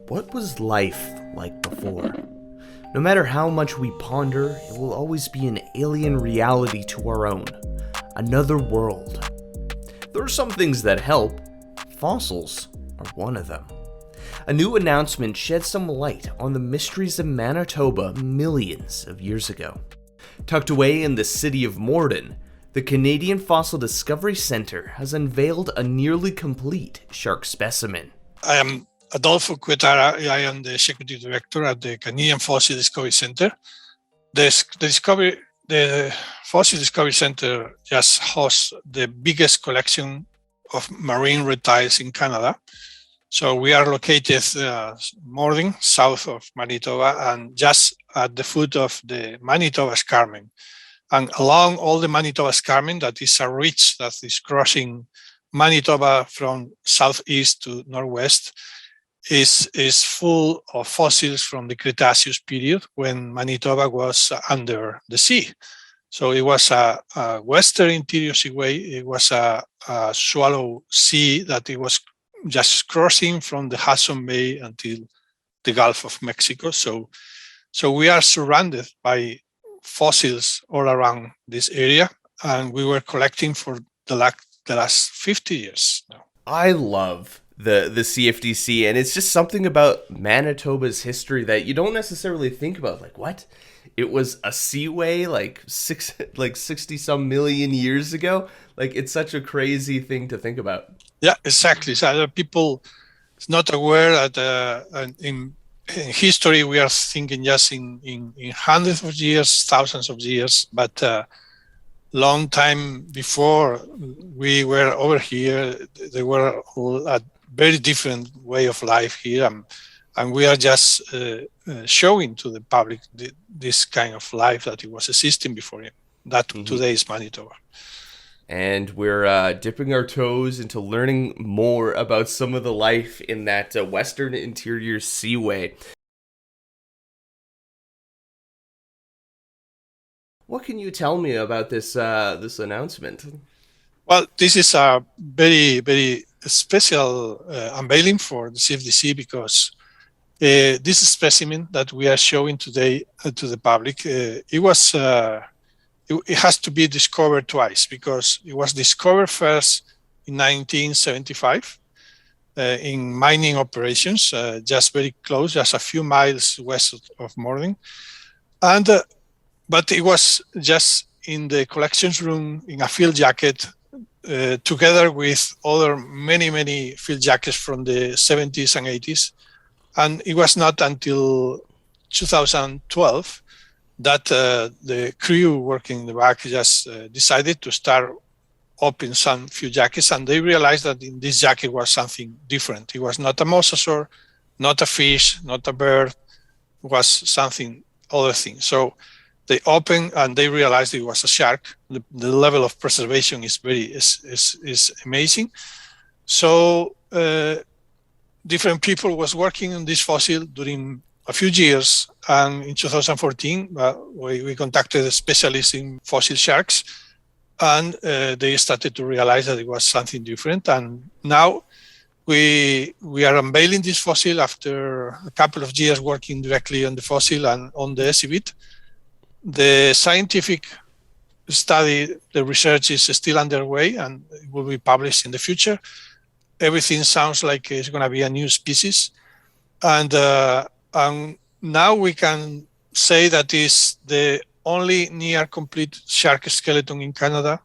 What was life like before? No matter how much we ponder, it will always be an alien reality to our own. Another world. There are some things that help. Fossils are one of them. A new announcement sheds some light on the mysteries of Manitoba millions of years ago. Tucked away in the city of Morden, the Canadian Fossil Discovery Centre has unveiled a nearly complete shark specimen. I am Adolfo Cuetara. I am the Executive Director at the Canadian Fossil Discovery Centre. The Fossil Discovery Centre just hosts the biggest collection of marine reptiles in Canada. So we are located Morden, south of Manitoba, and just at the foot of the Manitoba Escarpment. And along all the Manitoba Escarpment, that is a ridge that is crossing Manitoba from southeast to northwest, is full of fossils from the Cretaceous period when Manitoba was under the sea. So it was a western interior seaway. It was a shallow sea that it was just crossing from the Hudson Bay until the Gulf of Mexico. So we are surrounded by fossils all around this area, and we were collecting for the last 50 years now. I love the CFDC, and it's just something about Manitoba's history that you don't necessarily think about. Like, what? It was a seaway like 60 some million years ago. Like, it's such a crazy thing to think about. Yeah, exactly. So other people is not aware that in history we are thinking just in hundreds of years, thousands of years, but long time before we were over here, there were a very different way of life here, and we are just showing to the public this kind of life that it was existing before him. That today is Manitoba. And we're dipping our toes into learning more about some of the life in that western interior seaway. What can you tell me about this announcement? Well, this is a very, very special unveiling for the CFDC because this specimen that we are showing today to the public, it has to be discovered twice because it was discovered first in 1975 in mining operations, just very close, just a few miles west of Morden. And but it was just in the collections room in a field jacket, together with other many field jackets from the 70s and 80s. And it was not until 2012 that the crew working in the back just decided to start opening some few jackets, and they realized that in this jacket was something different. It was not a mosasaur, not a fish, not a bird. It was something other thing. So they opened and they realized it was a shark. The level of preservation is is amazing. So different people was working on this fossil during a few years, and in 2014 we contacted a specialist in fossil sharks, and they started to realize that it was something different. And now we are unveiling this fossil after a couple of years working directly on the fossil and on the exhibit. The scientific study, the research is still underway and it will be published in the future. Everything sounds like it's going to be a new species. And now we can say that is the only near complete shark skeleton in Canada.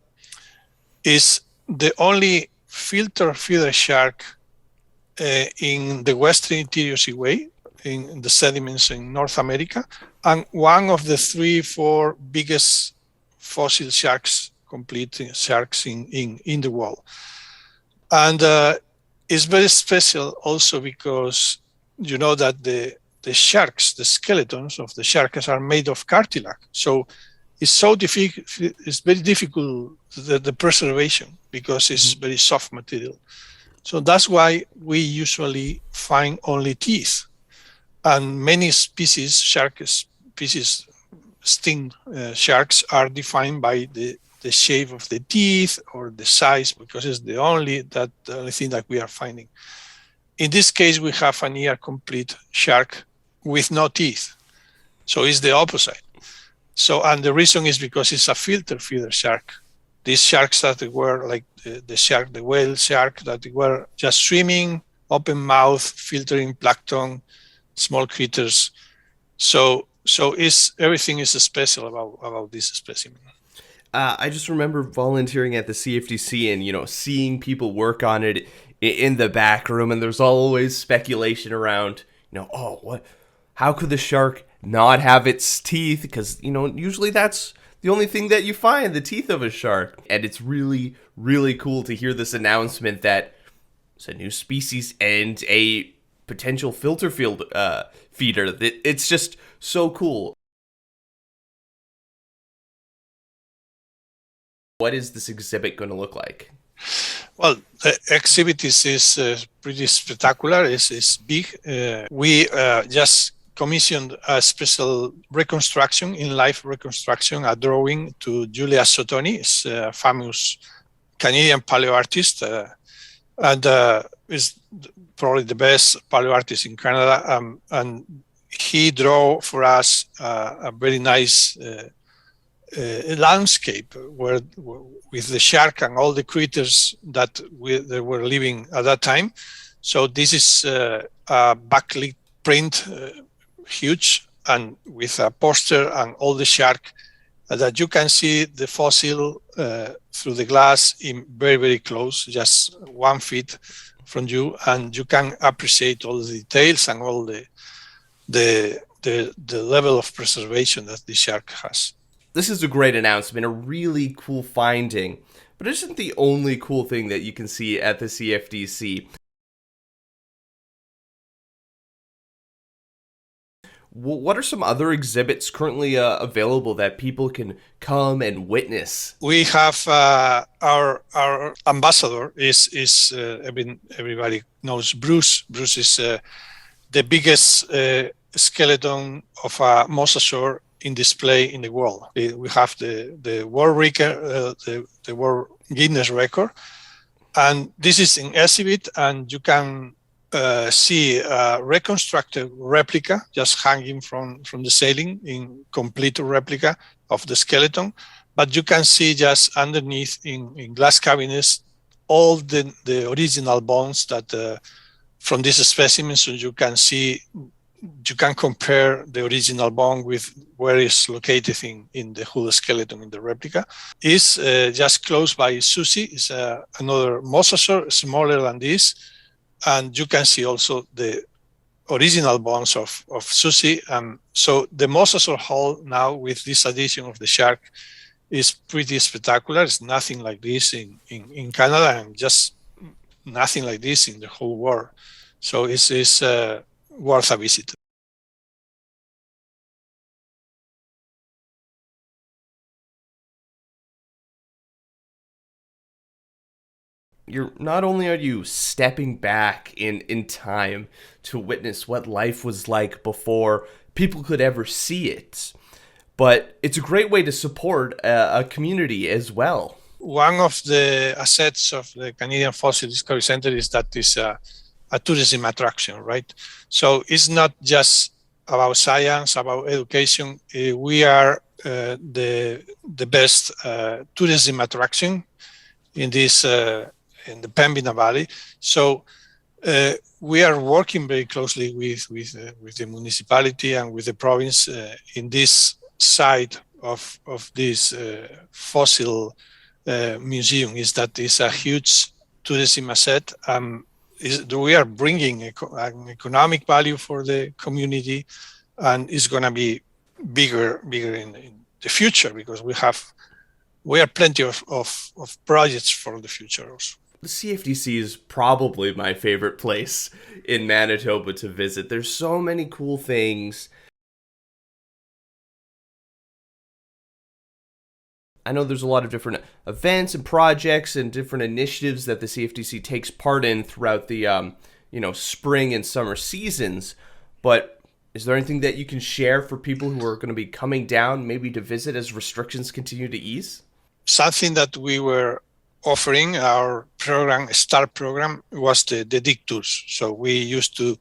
Is the only filter feeder shark in the Western Interior Seaway, in the sediments in North America, and one of the 3-4 biggest fossil sharks, complete sharks in the world. And it's very special also because you know that the sharks, the skeletons of the sharks are made of cartilage. So it's very difficult, the preservation, because it's very soft material. So that's why we usually find only teeth. And many species, shark species, sting sharks are defined by the shape of the teeth or the size, because it's the only thing that we are finding. In this case, we have a near complete shark with no teeth. So it's the opposite. So, and the reason is because it's a filter feeder shark. These sharks that were like the whale shark, that were just swimming, open mouth, filtering plankton, small critters. So everything is special about this specimen. I just remember volunteering at the CFDC and, seeing people work on it in the back room, and there's always speculation around, how could the shark not have its teeth? Because, usually that's the only thing that you find, the teeth of a shark. And it's really, really cool to hear this announcement that it's a new species and a potential filter field feeder. It's just so cool. What is this exhibit going to look like? Well, the exhibit is pretty spectacular. It's big. We just commissioned a special reconstruction, in-life reconstruction, a drawing to Julia Sottoni. It's a famous Canadian paleoartist, and is probably the best paleoartist in Canada. And he drew for us a very nice landscape where with the shark and all the critters that were living at that time. So this is a backlit print, huge, and with a poster and all the shark that you can see the fossil through the glass in very, very close, just 1 feet from you, and you can appreciate all the details and all the level of preservation that the shark has. This is a great announcement, a really cool finding, but it isn't the only cool thing that you can see at the CFDC. What are some other exhibits currently available that people can come and witness? We have our ambassador is everybody knows Bruce. Bruce is the biggest skeleton of a mosasaur in display in the world. We have the world record, the world Guinness record, and this is in exhibit, and you can see a reconstructed replica just hanging from the ceiling, in complete replica of the skeleton. But you can see just underneath in glass cabinets all the original bones that from this specimen. So you can see, you can compare the original bone with where it's located in the whole skeleton in the replica. Is just close by Susie. Is another mosasaur, smaller than this. And you can see also the original bones of Susie. So the mosasaur hall now, with this addition of the shark, is pretty spectacular. It's nothing like this in Canada, and just nothing like this in the whole world. So it's worth a visit. Not only are you stepping back in time to witness what life was like before people could ever see it, but it's a great way to support a community as well. One of the assets of the Canadian Fossil Discovery Center is that it's a tourism attraction, right? So it's not just about science, about education. We are the best tourism attraction in this in the Pembina Valley. So we are working very closely with the municipality and with the province in this side of this fossil museum. Is that is a huge tourism asset. We are bringing an economic value for the community, and it's going to be bigger in the future, because we have plenty of projects for the future also. The CFDC is probably my favorite place in Manitoba to visit. There's so many cool things. I know there's a lot of different events and projects and different initiatives that the CFDC takes part in throughout the spring and summer seasons, but is there anything that you can share for people who are going to be coming down maybe to visit as restrictions continue to ease? Something that we were offering, our program, STAR program, was the dig tours. So we used to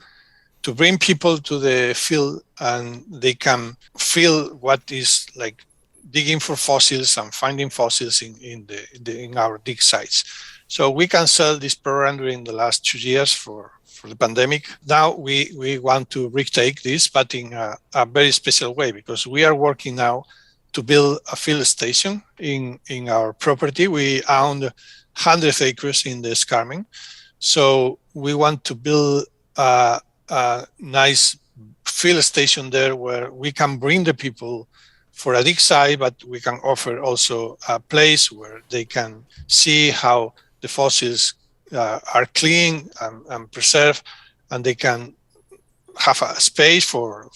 bring people to the field and they can feel what is like digging for fossils and finding fossils in our dig sites. So we canceled this program during the last 2 years for the pandemic. Now we want to retake this, but in a very special way, because we are working now to build a field station in our property. We own 100 acres in the Escarmen. So we want to build a nice field station there where we can bring the people for a dig site, but we can offer also a place where they can see how the fossils are clean and preserved, and they can have a space for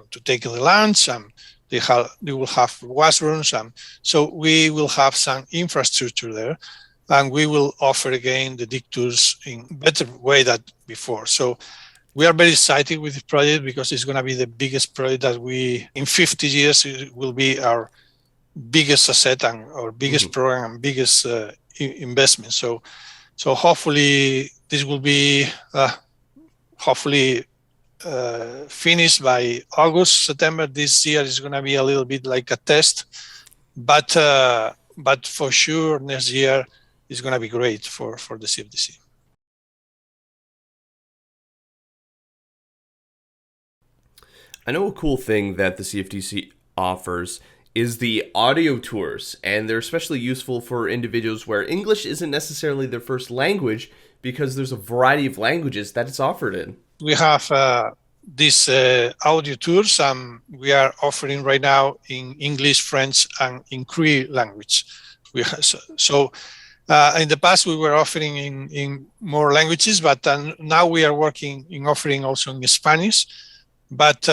to take the lunch, and they will have washrooms, and so we will have some infrastructure there, and we will offer again the dig tours in better way than before. So we are very excited with this project because it's going to be the biggest project that in 50 years, it will be our biggest asset and our biggest program and biggest investment. So hopefully this will be finished by August, September. This year is going to be a little bit like a test, but for sure next year is going to be great for the CFDC. I know a cool thing that the CFDC offers is the audio tours, and they're especially useful for individuals where English isn't necessarily their first language, because there's a variety of languages that it's offered in. We have these audio tours, and we are offering right now in English, French, and in Cree language. In the past, we were offering in more languages, but now we are working in offering also in Spanish. But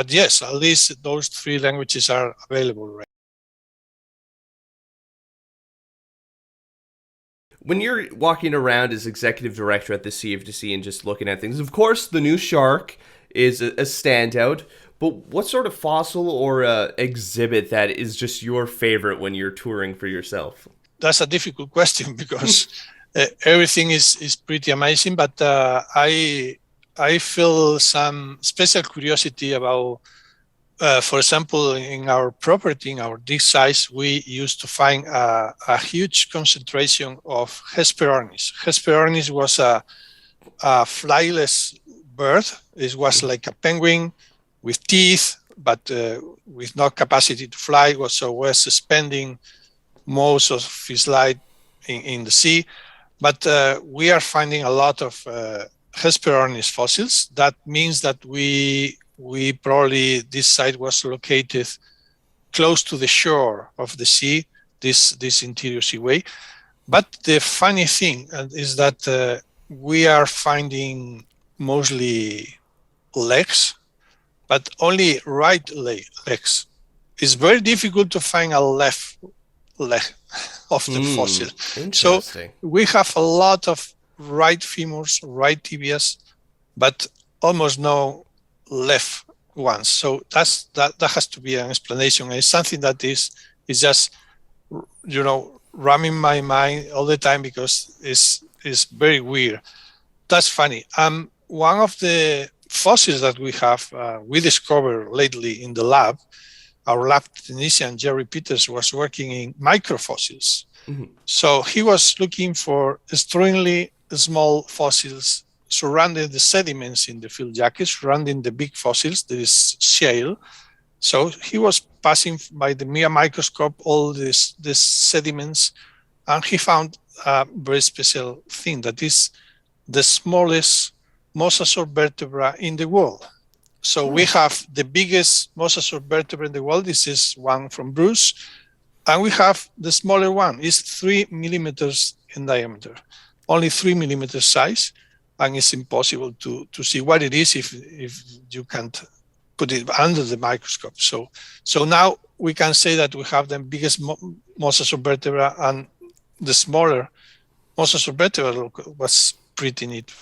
yes, at least those 3 languages are available right now. When you're walking around as executive director at the CFDC and just looking at things, of course, the new shark is a standout, but what sort of fossil or exhibit that is just your favorite when you're touring for yourself? That's a difficult question because everything is pretty amazing, but I feel some special curiosity about, for example, in our property, in our dig sites, we used to find a huge concentration of Hesperornis. Hesperornis was a flyless bird. It was like a penguin with teeth, but with no capacity to fly. So was spending most of his life in the sea. But we are finding a lot of Hesperornis fossils. That means that we probably, this site was located close to the shore of the sea, this interior seaway. But the funny thing is that we are finding mostly legs, but only right legs. It's very difficult to find a left leg of the fossil. So we have a lot of right femurs, right tibias, but almost no left ones. So that has to be an explanation. It's something that is just, ramming my mind all the time because it's very weird. That's funny. One of the fossils that we discovered lately in the lab, our lab technician Jerry Peters was working in microfossils. So he was looking for extremely small fossils surrounding the sediments in the field jacket, surrounding the big fossils, there is shale. So he was passing by the MIA microscope all these sediments, and he found a very special thing, that is the smallest mosasaur vertebra in the world. So we have the biggest mosasaur vertebra in the world. This is one from Bruce. And we have the smaller one. It's 3 millimeters in diameter, only 3 millimeters size. And it's impossible to see what it is if you can't put it under the microscope. So now we can say that we have the biggest mosasaur vertebra, and the smaller mosasaur vertebra was pretty neat.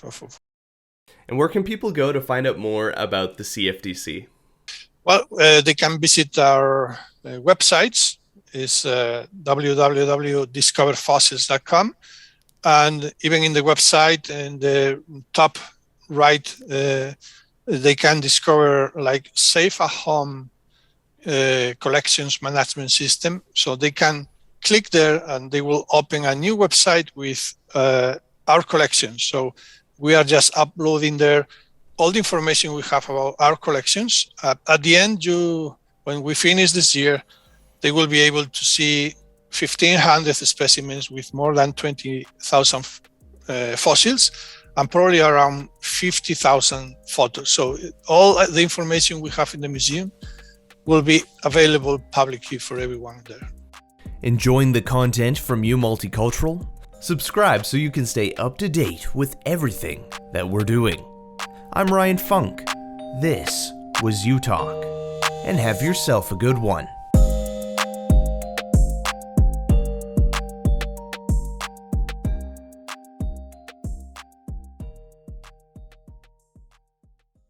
And where can people go to find out more about the CFDC? Well, they can visit our websites. is www.discoverfossils.com. And even in the website, in the top right, they can discover like Safe at Home collections management system. So they can click there and they will open a new website with our collections. So we are just uploading there all the information we have about our collections. At the end, when we finish this year, they will be able to see 1,500 specimens with more than 20,000 fossils and probably around 50,000 photos. So all the information we have in the museum will be available publicly for everyone there. Enjoying the content from You Multicultural? Subscribe so you can stay up to date with everything that we're doing. I'm Ryan Funk. This was You Talk, and have yourself a good one.